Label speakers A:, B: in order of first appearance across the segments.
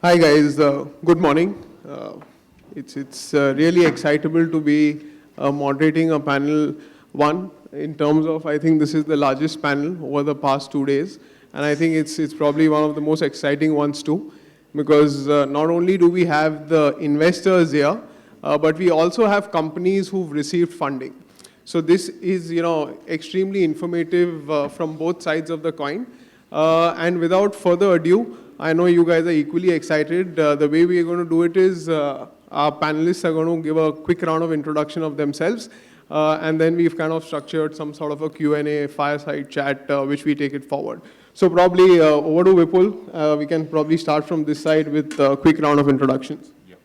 A: Hi guys, good morning. It's really excitable to be moderating a panel one in terms of I think this is the largest panel over the past 2 days, and I think it's probably one of the most exciting ones too, because not only do we have the investors here, but we also have companies who've received funding. So this is extremely informative from both sides of the coin, and without further ado. I know you guys are equally excited. The way we are going to do it is our panelists are going to give a quick round of introduction of themselves, and then we've kind of structured some sort of a Q&A, fireside chat, which we take it forward. So probably over to Vipul. We can probably start from this side with a quick round of introductions.
B: Yeah.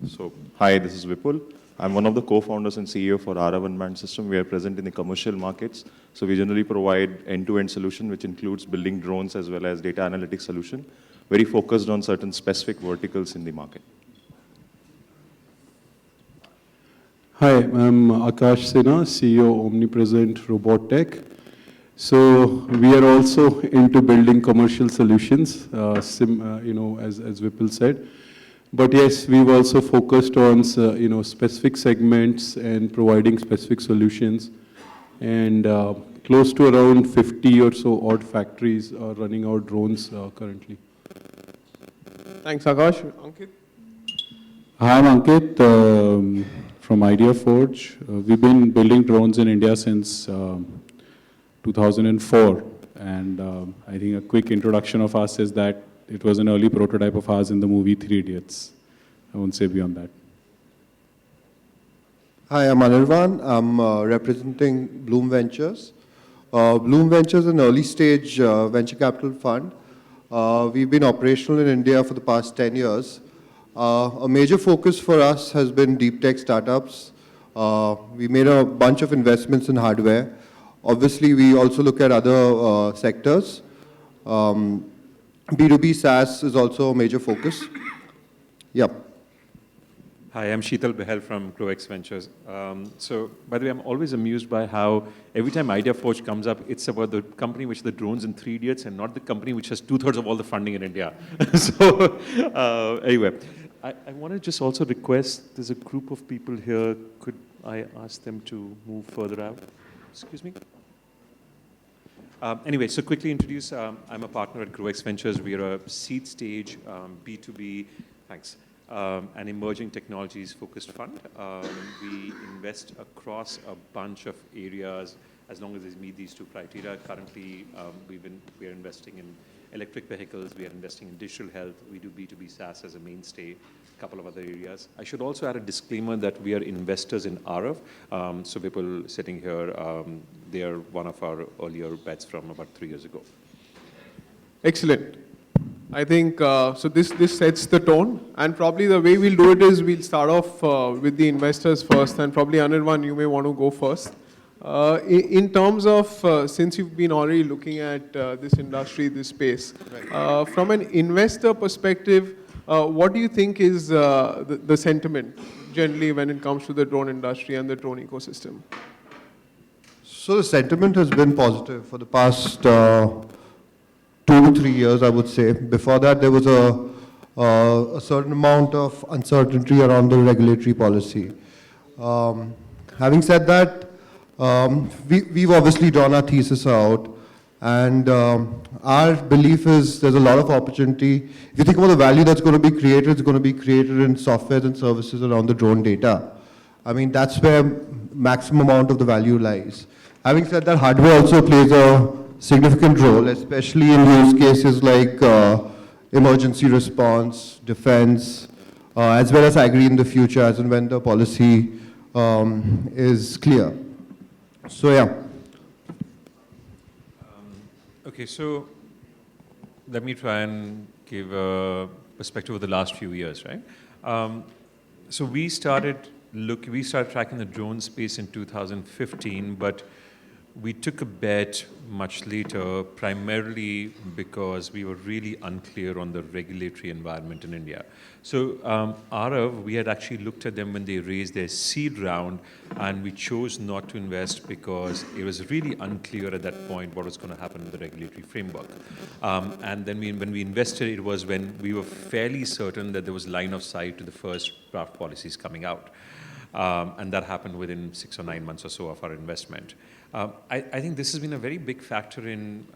B: So, hi, this is Vipul. I'm one of the co-founders and CEO for Arav Unmanned System. We are present in the commercial markets. So we generally provide end-to-end solution, which includes building drones as well as data analytics solution, very focused on certain specific verticals in the market.
C: Hi, I'm Akash Sinha, CEO Omnipresent Robot Tech. So we are also into building commercial solutions, as Vipul said. But yes, we've also focused on specific segments and providing specific solutions. And close to around 50 or so odd factories are running our drones currently.
A: Thanks, Akash. Ankit?
D: Hi, I'm Ankit from IdeaForge. We've been building drones in India since 2004. And I think a quick introduction of us is that it was an early prototype of ours in the movie Three Idiots. I won't say beyond that.
E: Hi, I'm Anirvan. I'm representing Bloom Ventures. Bloom Ventures is an early stage venture capital fund. We've been operational in India for the past 10 years. A major focus for us has been deep tech startups. We made a bunch of investments in hardware. Obviously, we also look at other sectors. B2B SaaS is also a major focus. Yep.
F: Hi, I'm Sheetal Behel from GrowX Ventures. So, by the way, I'm always amused by how every time IdeaForge comes up, it's about the company which the drones in Three Idiots and not the company which has 2/3 of all the funding in India. So, anyway, I want to just also request, there's a group of people here. Could I ask them to move further out? Excuse me? Anyway, so quickly introduce, I'm a partner at GrowX Ventures. We are a seed stage B2B, thanks, an emerging technologies focused fund. We invest across a bunch of areas as long as they meet these two criteria. Currently, we are investing in electric vehicles, we are investing in digital health, we do B2B SaaS as a mainstay, a couple of other areas. I should also add a disclaimer that we are investors in Arav. So people sitting here, they are one of our earlier bets from about 3 years ago.
A: Excellent. I think, so this sets the tone, and probably the way we'll do it is we'll start off with the investors first, and probably Anirvan, you may want to go first. In terms of, since you've been already looking at this industry, this space, right, from an investor perspective, what do you think is the sentiment generally when it comes to the drone industry and the drone ecosystem?
E: So the sentiment has been positive for the past 2 to 3 years, I would say. Before that, there was a certain amount of uncertainty around the regulatory policy. Having said that, we've obviously drawn our thesis out, and our belief is there's a lot of opportunity. If you think about the value that's going to be created, it's going to be created in software and services around the drone data. I mean, that's where maximum amount of the value lies. Having said that, hardware also plays a significant role, especially in use cases like emergency response, defense, as well as I agree in the future as and when the policy is clear. So yeah.
F: Okay, so let me try and give a perspective of the last few years, right? So we started tracking the drone space in 2015, but We took a bet much later, primarily because we were really unclear on the regulatory environment in India. So Arav, we had actually looked at them when they raised their seed round, and we chose not to invest because it was really unclear at that point what was going to happen with the regulatory framework. And then when we invested, it was when we were fairly certain that there was line of sight to the first draft policies coming out. And that happened within 6 or 9 months or so of our investment. I think this has been a very big factor in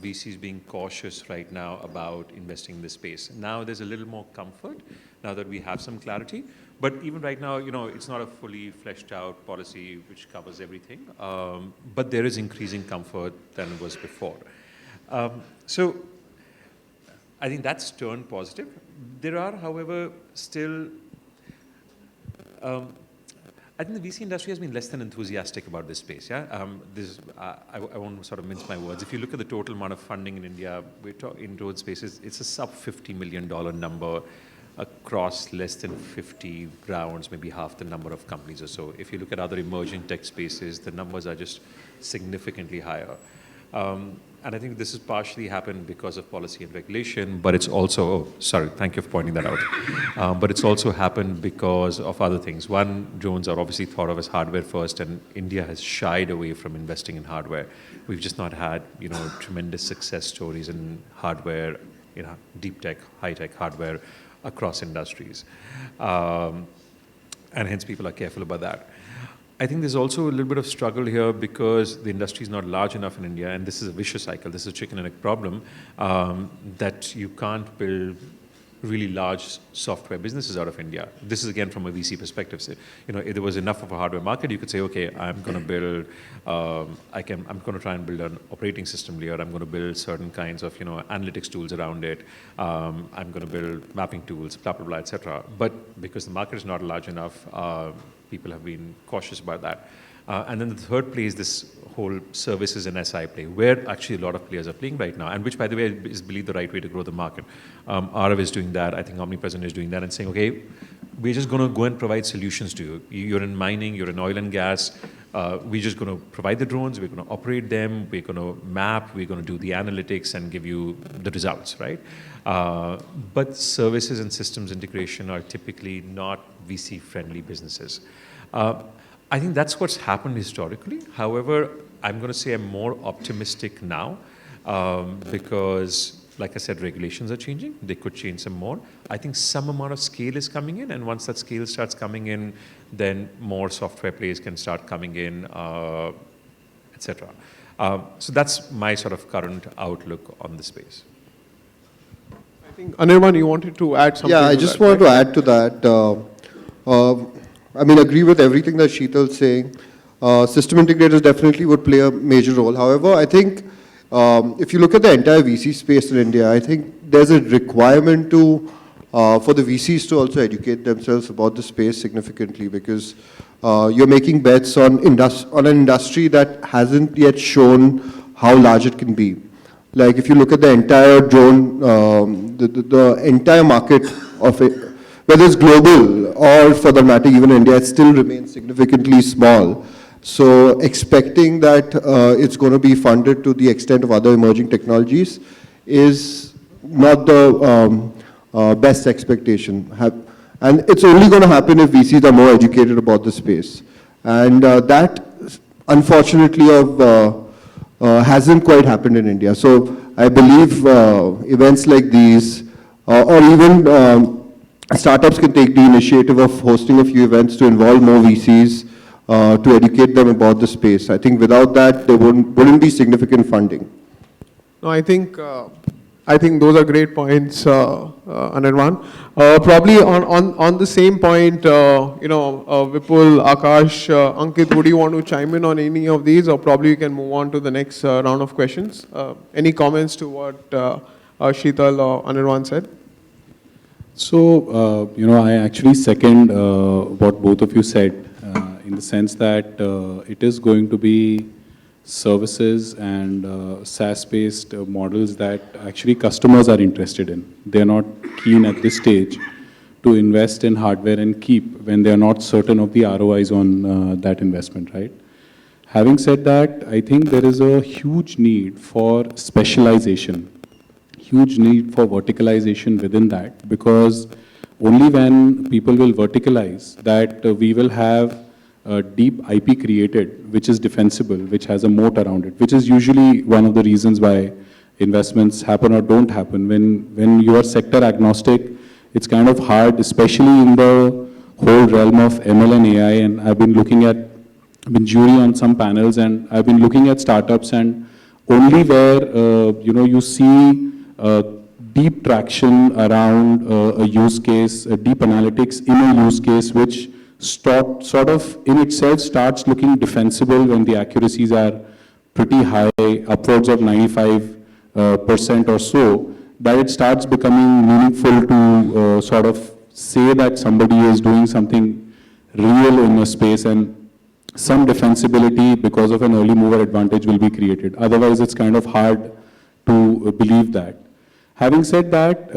F: VCs being cautious right now about investing in this space. Now there's a little more comfort now that we have some clarity. But even right now, it's not a fully fleshed out policy which covers everything. But there is increasing comfort than it was before. So I think that's turned positive. There are, however, still I think the VC industry has been less than enthusiastic about this space. Yeah, I won't sort of mince my words. If you look at the total amount of funding in India, we're in road spaces, it's a sub $50 million number across less than 50 rounds, maybe half the number of companies or so. If you look at other emerging tech spaces, the numbers are just significantly higher. And I think this has partially happened because of policy and regulation, but it's also, thank you for pointing that out. But it's also happened because of other things. One, drones are obviously thought of as hardware first, and India has shied away from investing in hardware. We've just not had, tremendous success stories in hardware, deep tech, high tech hardware across industries. And hence people are careful about that. I think there's also a little bit of struggle here because the industry is not large enough in India, and this is a vicious cycle. This is a chicken and egg problem, that you can't build really large software businesses out of India. This is again from a VC perspective. So, if there was enough of a hardware market, you could say, okay, I'm going to build, I'm going to try and build an operating system layer. I'm going to build certain kinds of, analytics tools around it. I'm going to build mapping tools, blah, blah, blah, etc. But because the market is not large enough, people have been cautious about that. And then the third play is this whole services and SI play, where actually a lot of players are playing right now, and which, by the way, is believed the right way to grow the market. Arav is doing that. I think Omnipresent is doing that and saying, okay, we're just going to go and provide solutions to you. You're in mining, you're in oil and gas. We're just going to provide the drones. We're going to operate them. We're going to map. We're going to do the analytics and give you the results, right? But services and systems integration are typically not VC-friendly businesses. I think that's what's happened historically. However, I'm going to say I'm more optimistic now because, like I said, regulations are changing. They could change some more. I think some amount of scale is coming in, and once that scale starts coming in, then more software players can start coming in, etc. So that's my sort of current outlook on the space.
A: I think, Anirban, you wanted to add something
E: Yeah, I
A: to
E: just
A: that,
E: wanted
A: right?
E: to add to that. Agree with everything that Sheetal's saying. System integrators definitely would play a major role. However, I think if you look at the entire VC space in India, I think there's a requirement for the VCs to also educate themselves about the space significantly, because you're making bets on an industry that hasn't yet shown how large it can be. Like if you look at the entire drone, the entire market of it, whether it's global or for the matter even India, it still remains significantly small. So expecting that it's going to be funded to the extent of other emerging technologies is not the best expectation. And it's only going to happen if VCs are more educated about the space. And that, unfortunately, hasn't quite happened in India. So I believe events like these, or even startups can take the initiative of hosting a few events to involve more VCs, to educate them about the space. I think without that, there wouldn't be significant funding.
A: No, I think those are great points, Anirban. Probably on the same point, Vipul, Akash, Ankit, would you want to chime in on any of these, or probably we can move on to the next round of questions? Any comments to what Sheetal or Anirban said?
D: So, I actually second what both of you said, in the sense that it is going to be services and SaaS-based models that actually customers are interested in. They're not keen at this stage to invest in hardware and keep when they're not certain of the ROIs on that investment, right? Having said that, I think there is a huge need for specialization, huge need for verticalization within that, because only when people will verticalize that we will have a deep IP created, which is defensible, which has a moat around it, which is usually one of the reasons why investments happen or don't happen. When you are sector agnostic, it's kind of hard, especially in the whole realm of ML and AI, and I've been jury on some panels, and I've been looking at startups, and only where you see deep traction around a use case, deep analytics in a use case, which sort of in itself starts looking defensible when the accuracies are pretty high, upwards of 95% or so, that it starts becoming meaningful to sort of say that somebody is doing something real in a space, and some defensibility because of an early mover advantage will be created. Otherwise, it's kind of hard to believe that. Having said that,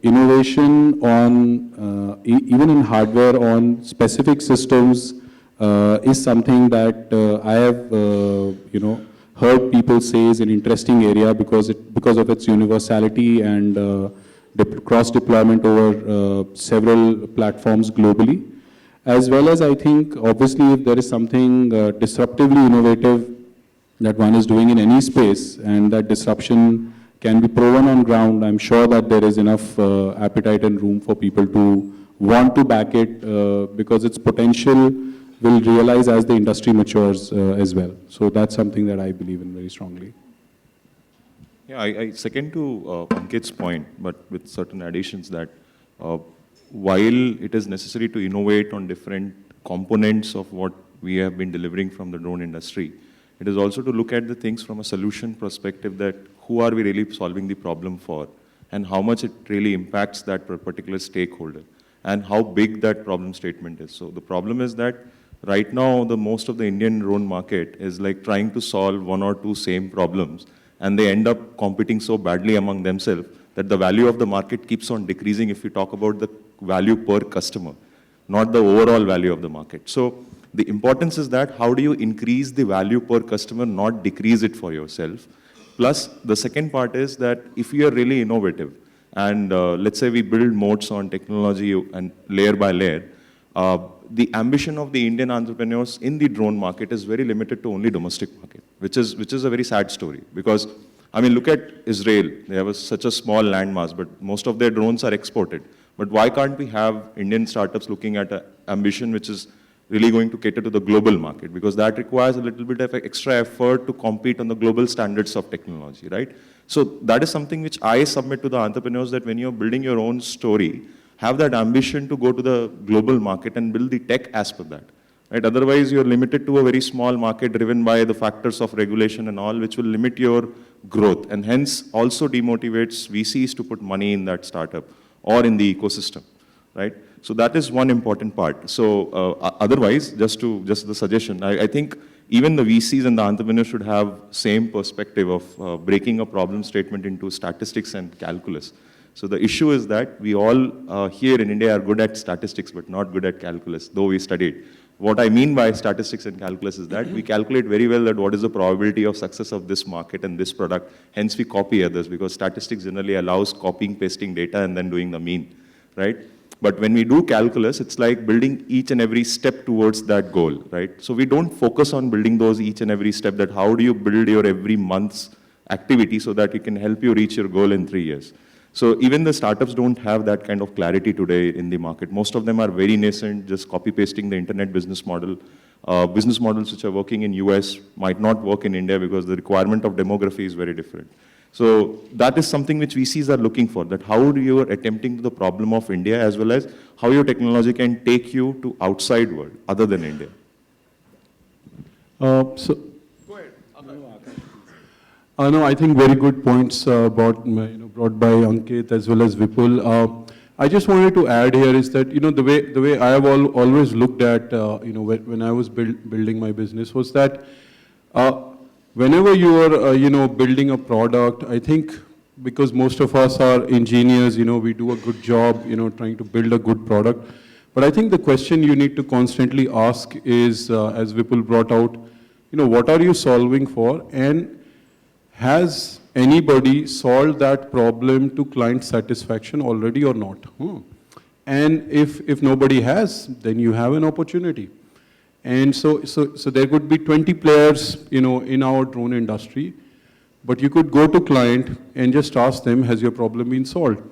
D: innovation on, even in hardware on specific systems is something that I have, heard people say is an interesting area because of its universality and cross deployment over several platforms globally. As well as, I think, obviously, if there is something disruptively innovative that one is doing in any space, and that disruption can be proven on ground, I'm sure that there is enough appetite and room for people to want to back it because its potential will realize as the industry matures as well. So that's something that I believe in very strongly.
B: Yeah, I second to Ankit's point, but with certain additions that while it is necessary to innovate on different components of what we have been delivering from the drone industry, it is also to look at the things from a solution perspective, that who are we really solving the problem for, and how much it really impacts that particular stakeholder, and how big that problem statement is. So the problem is that right now, most of the Indian drone market is like trying to solve one or two same problems, and they end up competing so badly among themselves that the value of the market keeps on decreasing if you talk about the value per customer, not the overall value of the market. So the importance is that how do you increase the value per customer, not decrease it for yourself. Plus, the second part is that if you are really innovative, and let's say we build moats on technology and layer by layer, the ambition of the Indian entrepreneurs in the drone market is very limited to only domestic market, which is a very sad story. Because, I mean, look at Israel. They have such a small landmass, but most of their drones are exported. But why can't we have Indian startups looking at an ambition which is really going to cater to the global market? Because that requires a little bit of extra effort to compete on the global standards of technology, right? So that is something which I submit to the entrepreneurs, that when you're building your own story, have that ambition to go to the global market and build the tech as per that, right? Otherwise, you're limited to a very small market driven by the factors of regulation and all, which will limit your growth, and hence also demotivates VCs to put money in that startup or in the ecosystem, right? So that is one important part. So otherwise, just the suggestion, I think even the VCs and the entrepreneurs should have same perspective of breaking a problem statement into statistics and calculus. So the issue is that we all here in India are good at statistics, but not good at calculus, though we studied. What I mean by statistics and calculus is that we calculate very well that what is the probability of success of this market and this product. Hence we copy others, because statistics generally allows copying, pasting data and then doing the mean, right? But when we do calculus, it's like building each and every step towards that goal, right? So we don't focus on building those each and every step, that how do you build your every month's activity so that it can help you reach your goal in 3 years. So even the startups don't have that kind of clarity today in the market. Most of them are very nascent, just copy-pasting the internet business model. Business models which are working in US might not work in India because the requirement of demography is very different. So that is something which VCs are looking for, that how do you are attempting to the problem of India, as well as how your technology can take you to outside world other than India.
C: No, I think very good points brought by Ankit as well as Vipul. I just wanted to add here is that, the way I have always looked at, when I was building my business was that whenever you are, building a product, I think because most of us are engineers, we do a good job, trying to build a good product. But I think the question you need to constantly ask is, as Vipul brought out, what are you solving for, and has anybody solved that problem to client satisfaction already or not? And if nobody has, then you have an opportunity. And so there could be 20 players, in our drone industry, but you could go to client and just ask them, has your problem been solved?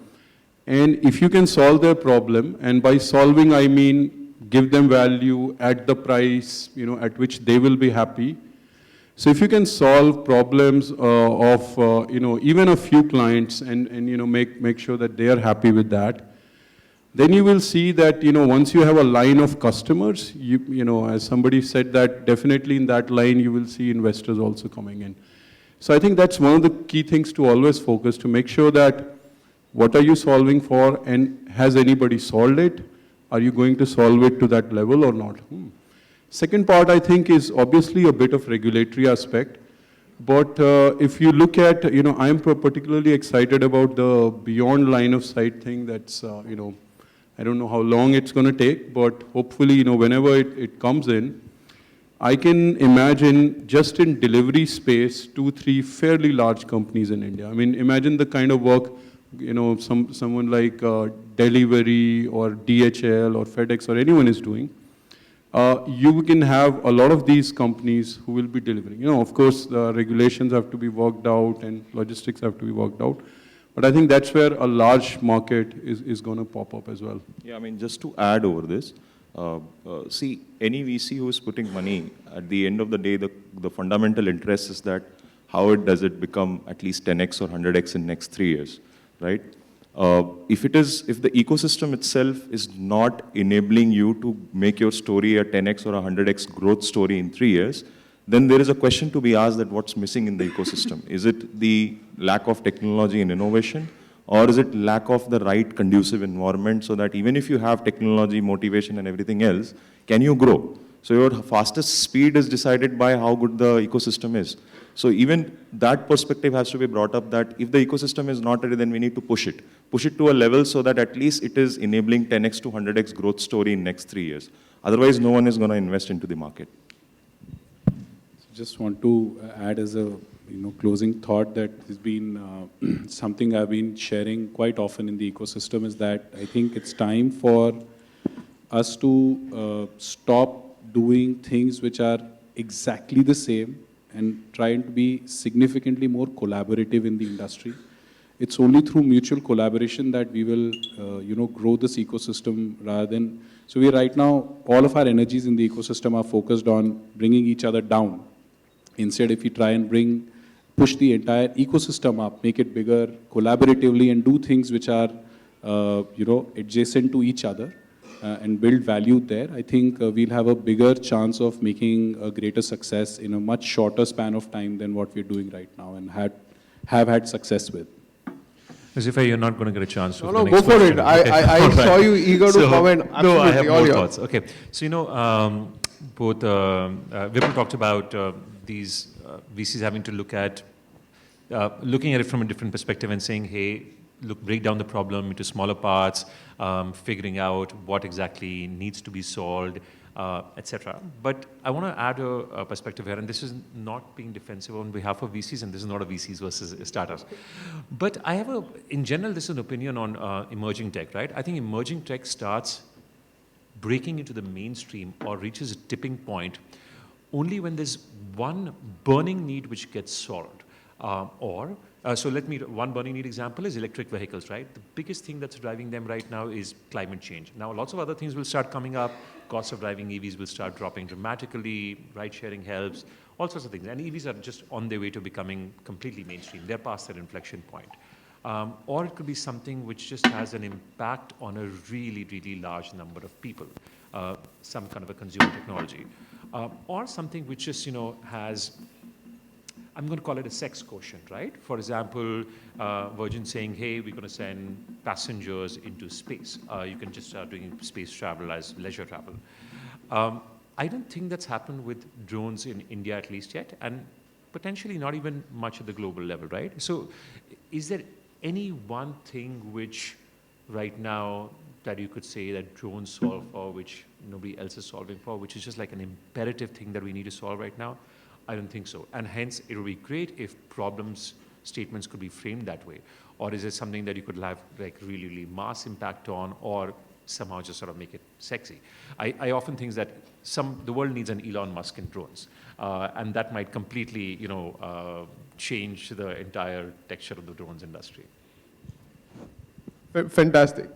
C: And if you can solve their problem, and by solving I mean give them value at the price, at which they will be happy. So if you can solve problems of, even a few clients and make sure that they are happy with that, then you will see that, once you have a line of customers, as somebody said, that definitely in that line you will see investors also coming in. So I think that's one of the key things to always focus, to make sure that what are you solving for, and has anybody solved it? Are you going to solve it to that level or not? Second part, I think, is obviously a bit of regulatory aspect. But if you look at, I'm particularly excited about the beyond line of sight thing that's, I don't know how long it's going to take, but hopefully, whenever it comes in, I can imagine just in delivery space, 2, 3 fairly large companies in India. I mean, imagine the kind of work, someone like Delivery or DHL or FedEx or anyone is doing. You can have a lot of these companies who will be delivering. Of course, the regulations have to be worked out and logistics have to be worked out. But I think that's where a large market is going to pop up as well.
B: Yeah, I mean, just to add over this, see, any VC who is putting money, at the end of the day, the fundamental interest is that how does it become at least 10x or 100x in next 3 years, right? If the ecosystem itself is not enabling you to make your story a 10x or a 100x growth story in 3 years, then there is a question to be asked that what's missing in the ecosystem. Is it the lack of technology and innovation, or is it lack of the right conducive environment so that even if you have technology, motivation and everything else, can you grow? So your fastest speed is decided by how good the ecosystem is. So even that perspective has to be brought up, that if the ecosystem is not ready, then we need to push it to a level so that at least it is enabling 10x to 100x growth story in next 3 years. Otherwise, no one is going to invest into the market.
D: Just want to add as a closing thought that has been something I've been sharing quite often in the ecosystem, is that I think it's time for us to stop doing things which are exactly the same and trying to be significantly more collaborative in the industry. It's only through mutual collaboration that we will grow this ecosystem rather than. So we right now, all of our energies in the ecosystem are focused on bringing each other down. Instead, if we try and push the entire ecosystem up, make it bigger collaboratively, and do things which are, adjacent to each other and build value there, I think we'll have a bigger chance of making a greater success in a much shorter span of time than what we're doing right now and have had success with.
F: Zifa, you're not going to get a chance to.
A: No, go for it. I saw you eager to comment. Absolutely,
F: no, I have
A: all
F: more
A: yours.
F: thoughts. Okay, so both Vipul talked about these VCs having to looking at it from a different perspective and saying, hey, look, break down the problem into smaller parts, figuring out what exactly needs to be solved, etc. But I want to add a perspective here, and this is not being defensive on behalf of VCs, and this is not a VCs versus startups. But I have in general, this is an opinion on emerging tech, right? I think emerging tech starts breaking into the mainstream or reaches a tipping point only when there's one burning need which gets solved. One burning need example is electric vehicles, right? The biggest thing that's driving them right now is climate change. Now, lots of other things will start coming up. Costs of driving EVs will start dropping dramatically. Ride sharing helps, all sorts of things. And EVs are just on their way to becoming completely mainstream. They're past that inflection point. Or it could be something which just has an impact on a really, really large number of people, some kind of a consumer technology. Or something which just, has, I'm going to call it a sex quotient, right? For example, Virgin saying, hey, we're going to send passengers into space. You can just start doing space travel as leisure travel. I don't think that's happened with drones in India at least yet, and potentially not even much at the global level, right? So is there any one thing which right now that you could say that drones solve for, which nobody else is solving for, which is just like an imperative thing that we need to solve right now? I don't think so. And hence, it would be great if problems statements could be framed that way. Or is it something that you could have like really, really mass impact on, or somehow just sort of make it sexy? I often think that the world needs an Elon Musk in drones, and that might completely, change the entire texture of the drones industry.
A: Fantastic.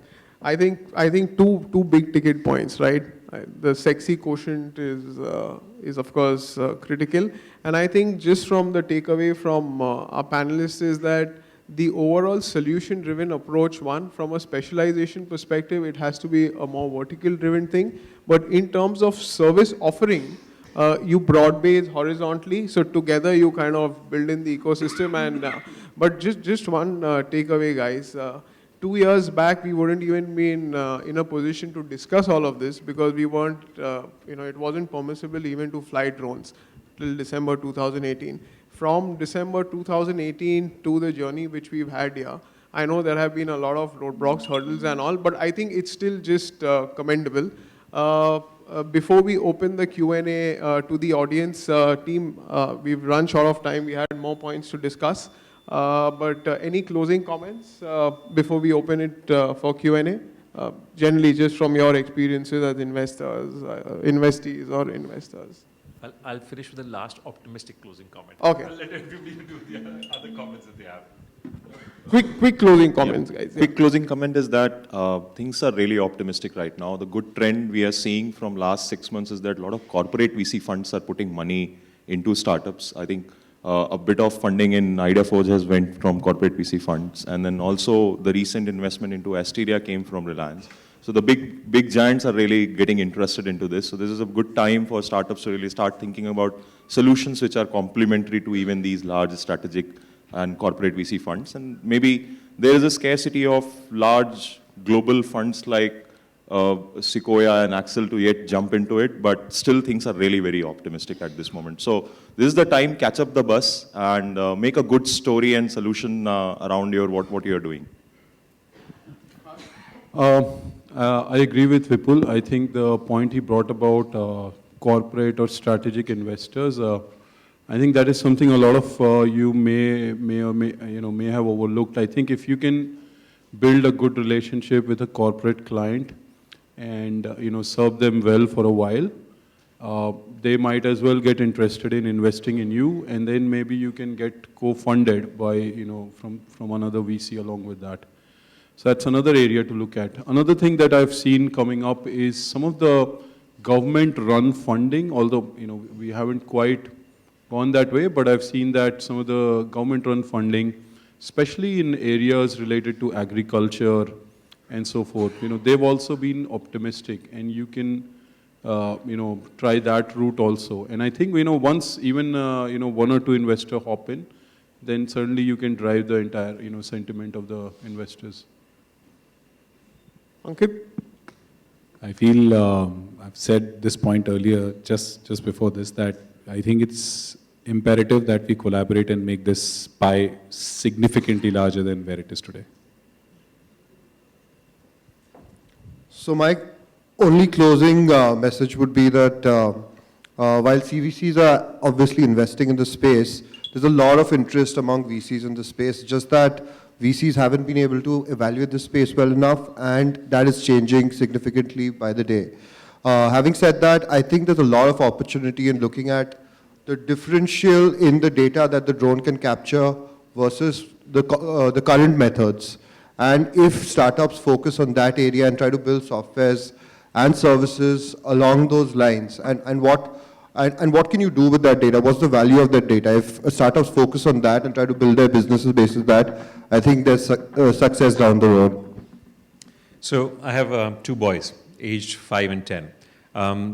A: I think two big ticket points, right? The sexy quotient is of course critical, and I think just from the takeaway from our panelists is that the overall solution-driven approach, one, from a specialization perspective, it has to be a more vertical-driven thing. But in terms of service offering, you broad base horizontally, so together you kind of build in the ecosystem. And but just one takeaway, guys. 2 years back, we wouldn't even be in a position to discuss all of this because we weren't, it wasn't permissible even to fly drones till December 2018. From December 2018 to the journey which we've had here, I know there have been a lot of roadblocks, hurdles and all, but I think it's still just commendable. Before we open the Q&A to the audience team, we've run short of time. We had more points to discuss. But any closing comments before we open it for Q&A? Generally, just from your experiences as investors, investees or investors.
F: I'll finish with the last optimistic closing comment.
A: Okay.
F: I'll let everybody do the other comments that they have.
A: Quick closing comments, guys. Yeah.
B: Quick closing comment is that things are really optimistic right now. The good trend we are seeing from last 6 months is that a lot of corporate VC funds are putting money into startups. I think a bit of funding in IdeaForge has went from corporate VC funds, and then also the recent investment into Asteria came from Reliance. So the big giants are really getting interested into this. So this is a good time for startups to really start thinking about solutions which are complementary to even these large strategic and corporate VC funds. And maybe there is a scarcity of large global funds like Sequoia and Axel to yet jump into it, but still things are really very optimistic at this moment. So this is the time, catch up the bus and make a good story and solution around what you're doing.
C: I agree with Vipul. I think the point he brought about corporate or strategic investors, I think that is something a lot of you may have overlooked. I think if you can build a good relationship with a corporate client and serve them well for a while, they might as well get interested in investing in you, and then maybe you can get co-funded by from another VC along with that. So that's another area to look at. Another thing that I've seen coming up is some of the government-run funding, although we haven't quite gone that way, but I've seen that some of the government-run funding, especially in areas related to agriculture and so forth, they've also been optimistic, and you can try that route also. And I think once even one or two investors hop in, then certainly you can drive the entire sentiment of the investors.
A: Ankit?
D: I feel I've said this point earlier, just before this, that I think it's imperative that we collaborate and make this pie significantly larger than where it is today.
E: So my only closing message would be that while CVCs are obviously investing in the space, there's a lot of interest among VCs in the space, just that VCs haven't been able to evaluate the space well enough, and that is changing significantly by the day. Having said that, I think there's a lot of opportunity in looking at the differential in the data that the drone can capture versus the current methods. And if startups focus on that area and try to build softwares and services along those lines, and what can you do with that data? What's the value of that data? If startups focus on that and try to build their businesses based on that, I think there's success down the road.
F: So I have 2 boys, aged 5 and 10.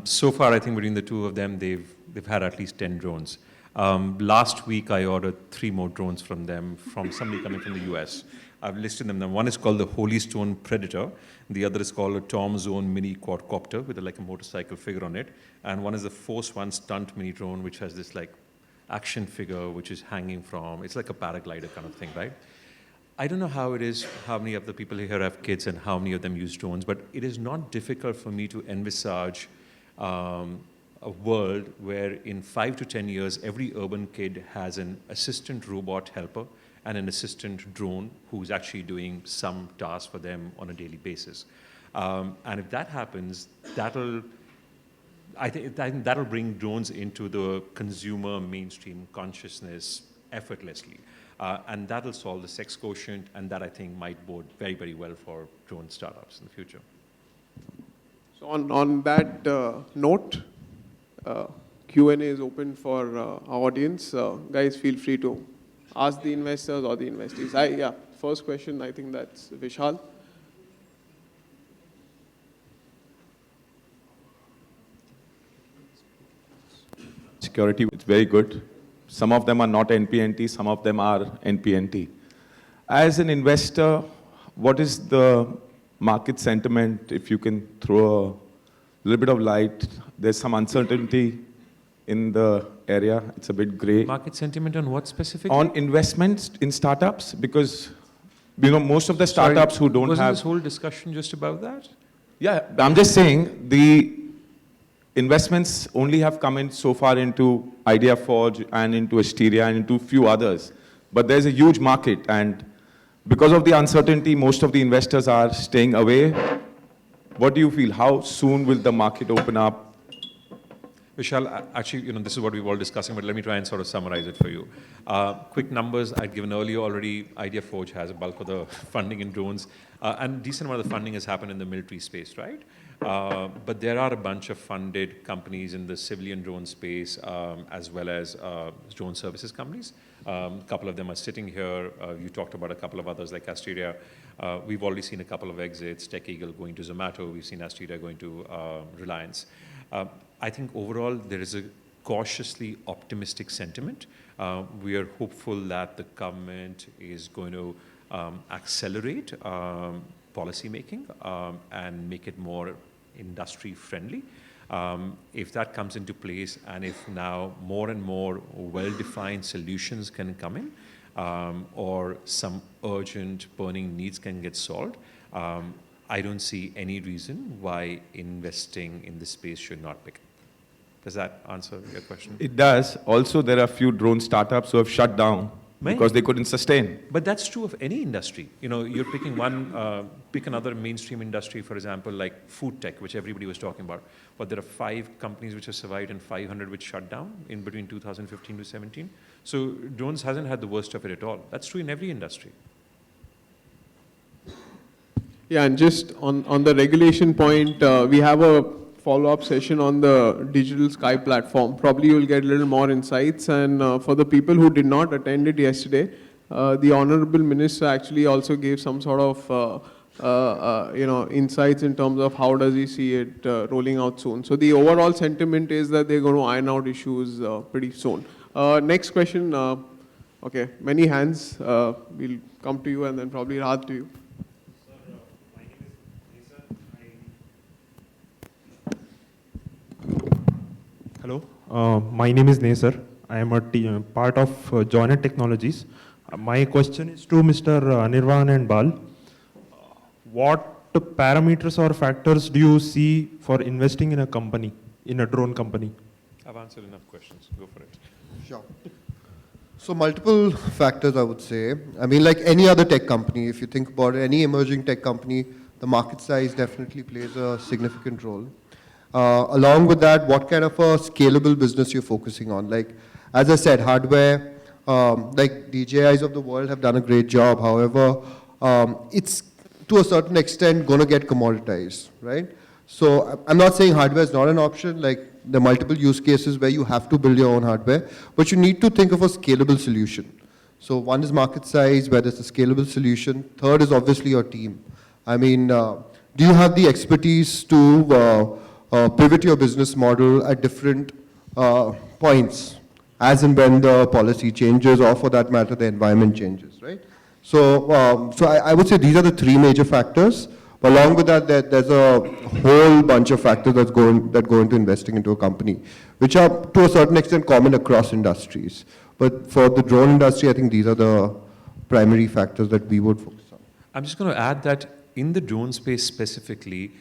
F: So far, I think between the 2 of them, they've had at least 10 drones. Last week, I ordered 3 more drones from them, from somebody coming from the US. I've listed them. Now, one is called the Holy Stone Predator. The other is called a Tom Zone Mini Quadcopter with like a motorcycle figure on it. And one is the Force One Stunt Mini Drone, which has this like action figure, which is hanging from, it's like a paraglider kind of thing, right? I don't know how it is, how many of the people here have kids and how many of them use drones, but it is not difficult for me to envisage a world where in 5 to 10 years, every urban kid has an assistant robot helper and an assistant drone who's actually doing some task for them on a daily basis. And if that happens, I think that'll bring drones into the consumer mainstream consciousness effortlessly. And that'll solve the sex quotient, and that I think might bode very, very well for drone startups in the future.
A: So on that note, Q&A is open for our audience. Guys, feel free to ask the investors or the investees. First question, I think that's Vishal.
G: Security is very good. Some of them are not NPNT, some of them are NPNT. As an investor, what is the market sentiment, if you can throw a little bit of light? There's some uncertainty in the area. It's a bit gray.
F: Market sentiment on what specifically?
G: On investments in startups, because most of the startups who don't
F: Wasn't
G: have...
F: this whole discussion just about that?
G: Yeah, I'm just saying the investments only have come in so far into IdeaForge and into Asteria and into a few others. But there's a huge market, and because of the uncertainty, most of the investors are staying away. What do you feel? How soon will the market open up?
F: Vishal, actually, this is what we've all discussing, but let me try and sort of summarize it for you. Quick numbers I'd given earlier already. IdeaForge has a bulk of the funding in drones, and decent amount of the funding has happened in the military space, right? But there are a bunch of funded companies in the civilian drone space, as well as drone services companies. A couple of them are sitting here. You talked about a couple of others like Asteria. We've already seen a couple of exits, Tech Eagle going to Zomato. We've seen Asteria going to Reliance. I think overall there is a cautiously optimistic sentiment. We are hopeful that the government is going to accelerate policy making and make it more industry friendly. If that comes into place, and if now more and more well-defined solutions can come in, or some urgent burning needs can get solved, I don't see any reason why investing in this space should not pick up. Does that answer your question?
G: It does. Also, there are a few drone startups who have shut down because they couldn't sustain.
F: But that's true of any industry. You're picking one, pick another mainstream industry, for example, like food tech, which everybody was talking about. But there are 5 companies which have survived and 500 which shut down in between 2015 to 17. So drones hasn't had the worst of it at all. That's true in every industry.
A: Yeah, and just on the regulation point, we have a follow-up session on the Digital Sky platform. Probably you'll get a little more insights. And for the people who did not attend it yesterday, the Honorable Minister actually also gave some sort of insights in terms of how does he see it rolling out soon. So the overall sentiment is that they're going to iron out issues pretty soon. Next question. Okay, many hands. We'll come to you and then probably Rahat to you.
H: Hello, my name is Nesar. I am a part of Joiner Technologies. My question is to Mr. Anirvan and Bal. What parameters or factors do you see for investing in a company, in a drone company?
F: I've answered enough questions. Go for it.
E: Sure. So multiple factors, I would say. I mean, like any other tech company, if you think about it, any emerging tech company, the market size definitely plays a significant role. Along with that, what kind of a scalable business you're focusing on. Like, as I said, hardware, like DJIs of the world have done a great job. However, it's to a certain extent going to get commoditized, right? So I'm not saying hardware is not an option. Like, there are multiple use cases where you have to build your own hardware, but you need to think of a scalable solution. So one is market size, where there's a scalable solution. Third is obviously your team. I mean, do you have the expertise to pivot your business model at different points, as and when the policy changes, or for that matter, the environment changes, right? So, I would say these are the 3 major factors. But along with that, there's a whole bunch of factors that go into investing into a company, which are to a certain extent common across industries. But for the drone industry, I think these are the primary factors that we would focus on.
F: I'm just going to add that in the drone space specifically,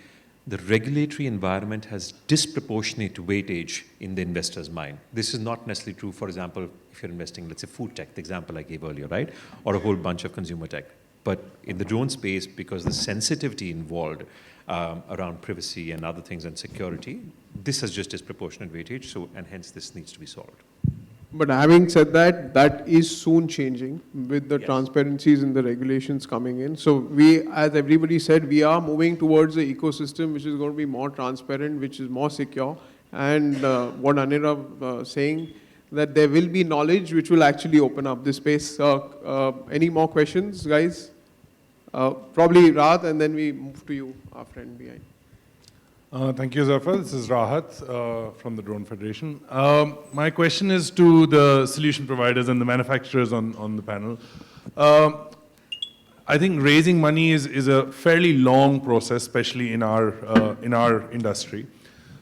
F: the regulatory environment has disproportionate weightage in the investor's mind. This is not necessarily true, for example, if you're investing, let's say, food tech, the example I gave earlier, right? Or a whole bunch of consumer tech. But in the drone space, because the sensitivity involved around privacy and other things and security, this has just disproportionate weightage, so, and hence this needs to be solved.
A: But having said that, that is soon changing with the
F: Yes.
A: transparencies in the regulations coming in. So we, as everybody said, we are moving towards the ecosystem which is going to be more transparent, which is more secure. And what Anirav saying, that there will be knowledge which will actually open up this space. Any more questions, guys? Probably Rahat, and then we move to you, our friend behind.
I: Thank you, Zafar. This is Rahat from the Drone Federation. My question is to the solution providers and the manufacturers on the panel. I think raising money is a fairly long process, especially in our industry.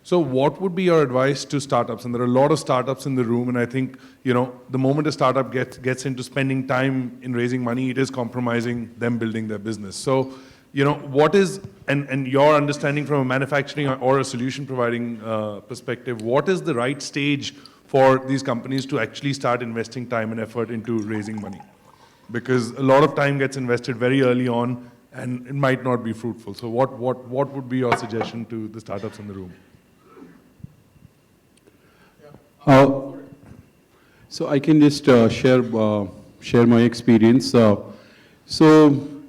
I: So what would be your advice to startups? And there are a lot of startups in the room, and I think, you know, the moment a startup gets into spending time in raising money, it is compromising them building their business. So, you know, what is, and your understanding from a manufacturing or a solution providing perspective, what is the right stage for these companies to actually start investing time and effort into raising money? Because a lot of time gets invested very early on, and it might not be fruitful. So what would be your suggestion to the startups in the room?
C: So I can just share my experience. So,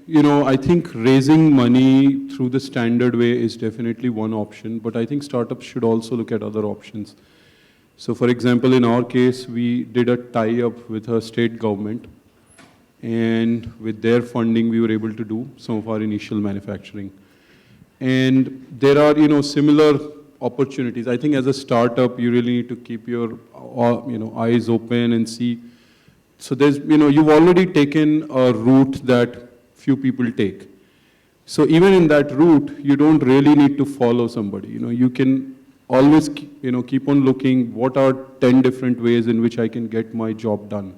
C: you know, I think raising money through the standard way is definitely one option, but I think startups should also look at other options. So for example, in our case, we did a tie-up with a state government, and with their funding, we were able to do some of our initial manufacturing. And there are, you know, similar opportunities. I think as a startup, you really need to keep your, you know, eyes open and see. So there's, you know, you've already taken a route that few people take. So even in that route, you don't really need to follow somebody. You know, you can always, you know, keep on looking, what are 10 different ways in which I can get my job done.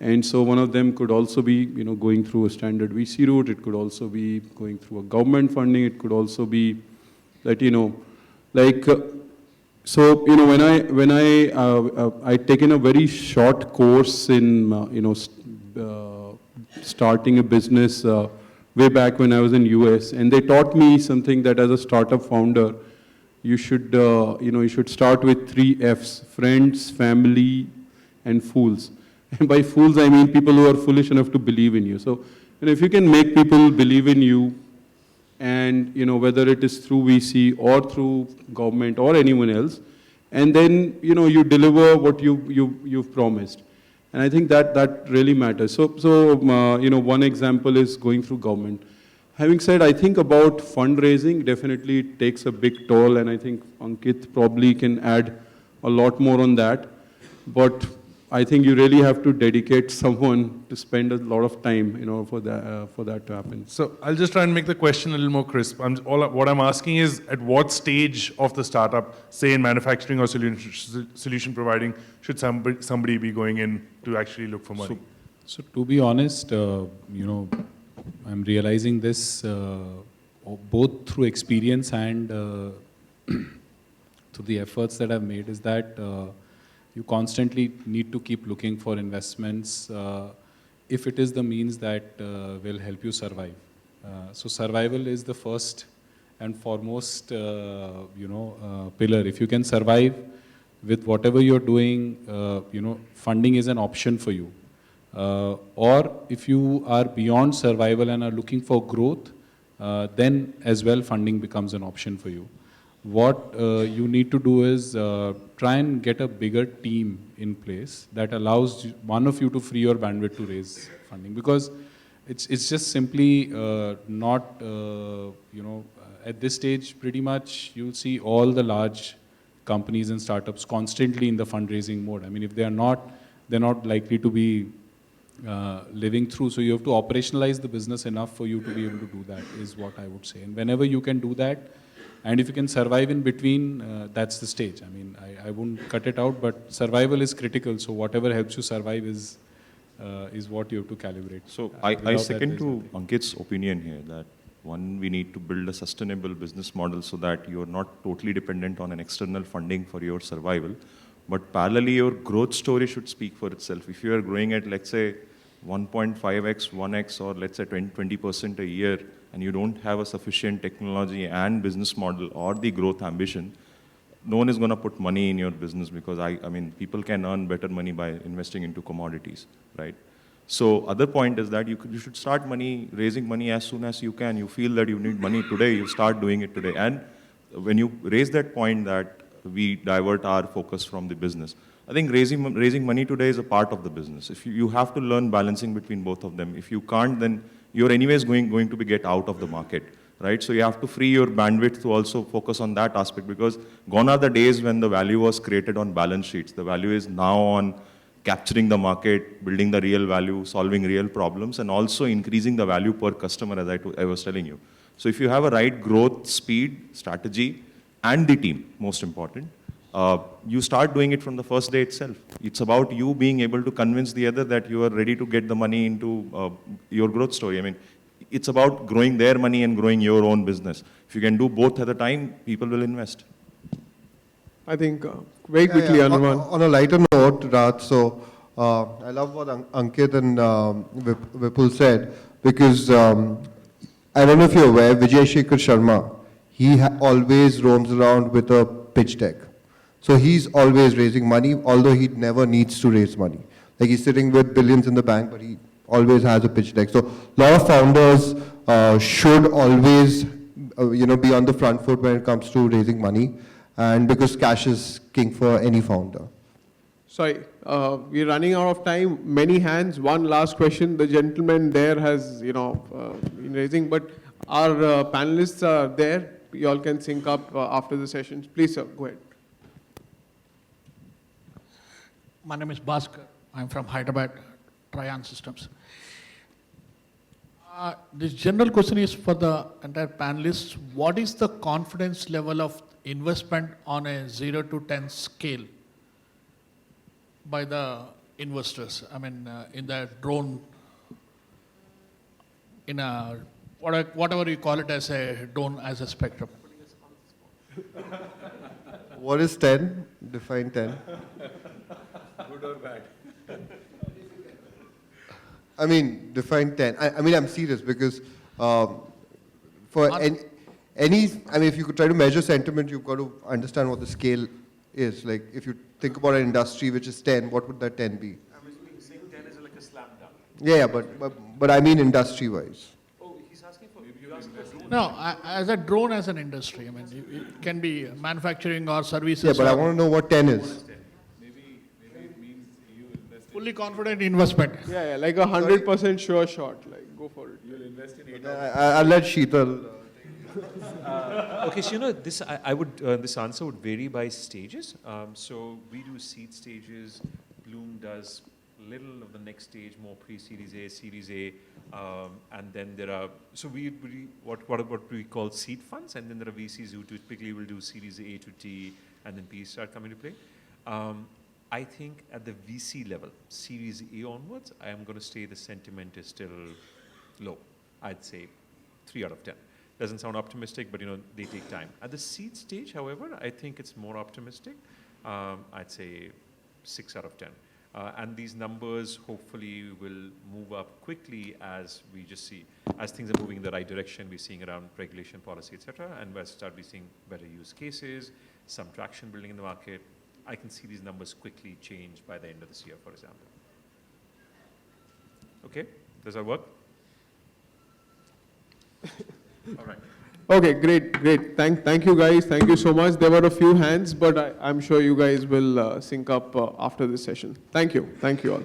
C: And so one of them could also be, you know, going through a standard VC route. It could also be going through a government funding. It could also be that, you know, like, so, you know, when I'd taken a very short course in, you know, starting a business way back when I was in US, and they taught me something that as a startup founder, you should, you know, you should start with 3 Fs: friends, family, and fools. And by fools, I mean people who are foolish enough to believe in you. So, and if you can make people believe in you, and, you know, whether it is through VC or through government or anyone else, and then, you know, you deliver what you've promised. And I think that really matters. So you know, one example is going through government. Having said, I think about fundraising, definitely it takes a big toll, and I think Ankit probably can add a lot more on that. But I think you really have to dedicate someone to spend a lot of time, you know, for that to happen.
I: So I'll just try and make the question a little more crisp. What I'm asking is, at what stage of the startup, say in manufacturing or solution providing, should somebody be going in to actually look for money?
D: So to be honest, you know, I'm realizing this both through experience and through the efforts that I've made, is that you constantly need to keep looking for investments if it is the means that will help you survive. So survival is the first and foremost, you know, pillar. If you can survive with whatever you're doing, you know, funding is an option for you. Or if you are beyond survival and are looking for growth, then as well funding becomes an option for you. What you need to do is try and get a bigger team in place that allows one of you to free your bandwidth to raise funding, because it's just simply not, you know, at this stage pretty much you'll see all the large companies and startups constantly in the fundraising mode. I mean, if they're not likely to be living through. So you have to operationalize the business enough for you to be able to do that, is what I would say. And whenever you can do that, and if you can survive in between, that's the stage. I mean, I wouldn't cut it out, but survival is critical. So whatever helps you survive is what you have to calibrate.
B: So I second to Ankit's opinion here that One, we need to build a sustainable business model so that you're not totally dependent on an external funding for your survival. But parallelly, your growth story should speak for itself. If you are growing at, let's say, 1.5x, 1x, or let's say 20% a year, and you don't have a sufficient technology and business model or the growth ambition, no one is going to put money in your business, because I mean, people can earn better money by investing into commodities, right? So other point is that you should start raising money as soon as you can. You feel that you need money today, you start doing it today. And when you raise that point that we divert our focus from the business, I think raising money today is a part of the business. If you have to learn balancing between both of them. If you can't, then you're anyways going to get out of the market, right? So you have to free your bandwidth to also focus on that aspect, because gone are the days when the value was created on balance sheets. The value is now on capturing the market, building the real value, solving real problems, and also increasing the value per customer, as I was telling you. So if you have a right growth, speed, strategy, and the team, most important, you start doing it from the first day itself. It's about you being able to convince the other that you are ready to get the money into your growth story. I mean, it's about growing their money and growing your own business. If you can do both at a time, people will invest.
A: I think very quickly, Anirvan.
E: On a lighter note, Raj, so I love what Ankit and Vipul said, because I don't know if you're aware, Vijay Shekhar Sharma, he always roams around with a pitch deck. So he's always raising money, although he never needs to raise money. Like, he's sitting with billions in the bank, but he always has a pitch deck. So a lot of founders should always be on the front foot when it comes to raising money, and because cash is king for any founder.
A: Sorry, we're running out of time. Many hands. One last question. The gentleman there has, been raising, but our panelists are there. You all can sync up after the sessions. Please, sir, go ahead.
J: My name is Bhaskar. I'm from Hyderabad, Trian Systems. This general question is for the entire panelists. What is the confidence level of investment on a 0 to 10 scale by the investors? I mean, in the drone, in a, whatever you call it as a drone as a spectrum.
E: What is 10? Define 10.
G: Good or bad?
E: I mean, define 10. I mean, I'm serious, because for any, if you could try to measure sentiment, you've got to understand what the scale is. Like, if you think about an industry which is 10, what would that 10 be?
F: I'm saying 10 is like a slam dunk.
E: Yeah, but I mean industry-wise.
F: Oh, he's asking for...
J: No, as a drone as an industry, I mean, it can be manufacturing or services.
E: Yeah, but I want to know what 10 is.
J: Fully confident investment.
A: Yeah, like 100% sure shot. Like, go for it.
G: You'll invest in 8
E: I'll let Sheetal.
F: Okay, so this I would this answer would vary by stages. So we do seed stages. Bloom does little of the next stage, more pre-Series A, Series A, and then there are what we call seed funds, and then there are VCs who typically will do Series A to T, and then P start coming to play. I think at the VC level, Series A onwards, I am going to say the sentiment is still low. I'd say 3 out of 10. Doesn't sound optimistic, but they take time. At the seed stage, however, I think it's more optimistic. I'd say 6 out of 10. And these numbers hopefully will move up quickly as we just see, as things are moving in the right direction, we're seeing around regulation, policy, etc. And we'll start seeing better use cases, some traction building in the market. I can see these numbers quickly change by the end of this year, for example. Okay, does that work? All right.
A: Okay, great. Thank you guys. Thank you so much. There were a few hands, but I'm sure you guys will sync up after this session. Thank you all.